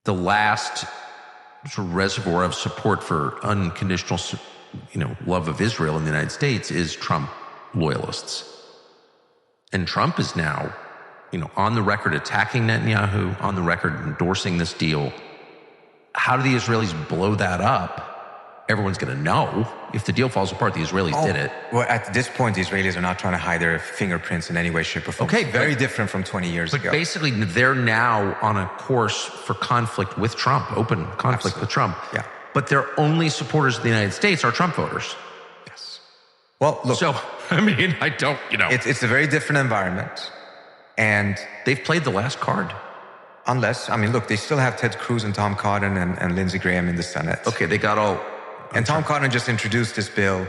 the last sort of reservoir of support for unconditional, love of Israel in the United States is Trump loyalists. And Trump is now, on the record attacking Netanyahu, on the record endorsing this deal. How do the Israelis blow that up? Everyone's going to know. If the deal falls apart, the Israelis did it. Well, at this point, the Israelis are not trying to hide their fingerprints in any way, shape, or form. Okay, very different from 20 years ago. But basically, they're now on a course for conflict with Trump, open conflict with Trump. Yeah. But their only supporters of the United States are Trump voters. Yes. Well, look. So, I don't, It's a very different environment. And they've played the last card. Unless, look, they still have Ted Cruz and Tom Cotton and Lindsey Graham in the Senate. Okay, they got all... And Tom Cotton just introduced this bill,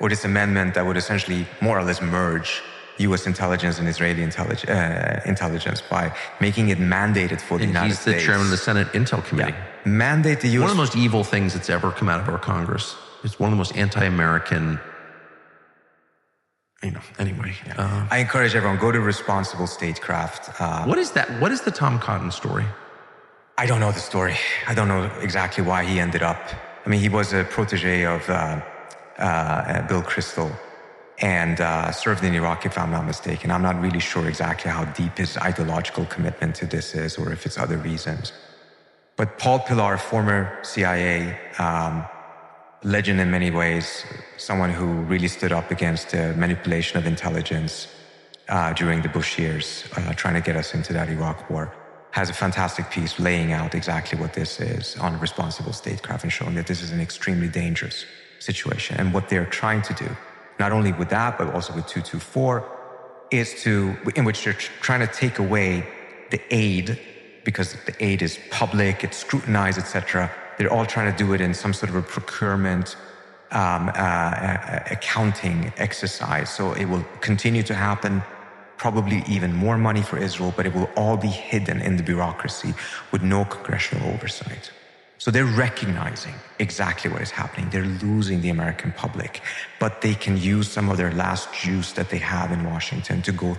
or this amendment that would essentially more or less merge U.S. intelligence and Israeli intelligence by making it mandated for the United States. He's the chairman of the Senate Intel Committee. Yeah. Mandate the U.S. One of the most evil things that's ever come out of our Congress. It's one of the most anti-American... anyway. Yeah. I encourage everyone, go to Responsible Statecraft. What is that? What is the Tom Cotton story? I don't know the story. I don't know exactly why he ended up... he was a protege of Bill Kristol and served in Iraq, if I'm not mistaken. I'm not really sure exactly how deep his ideological commitment to this is or if it's other reasons. But Paul Pillar, former CIA legend in many ways, someone who really stood up against manipulation of intelligence during the Bush years, trying to get us into that Iraq war, has a fantastic piece laying out exactly what this is on Responsible Statecraft and showing that this is an extremely dangerous situation. And what they're trying to do, not only with that, but also with 224, in which they're trying to take away the aid, because the aid is public, it's scrutinized, etc. They're all trying to do it in some sort of a procurement, accounting exercise. So it will continue to happen, probably even more money for Israel, but it will all be hidden in the bureaucracy with no congressional oversight. So they're recognizing exactly what is happening. They're losing the American public, but they can use some of their last juice that they have in Washington to go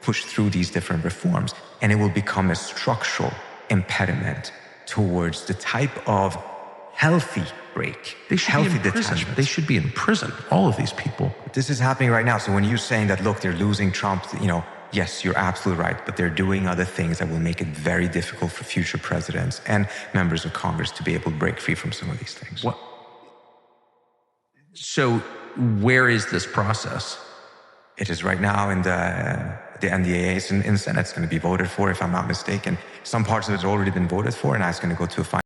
push through these different reforms. And it will become a structural impediment towards the type of healthy break, healthy detachment. They should be in prison, all of these people. This is happening right now. So when you're saying that, look, they're losing Trump, yes, you're absolutely right, but they're doing other things that will make it very difficult for future presidents and members of Congress to be able to break free from some of these things. What? So where is this process? It is right now in the NDAA. It's in the Senate. It's going to be voted for, if I'm not mistaken. Some parts of it's already been voted for, and now it's going to go to a final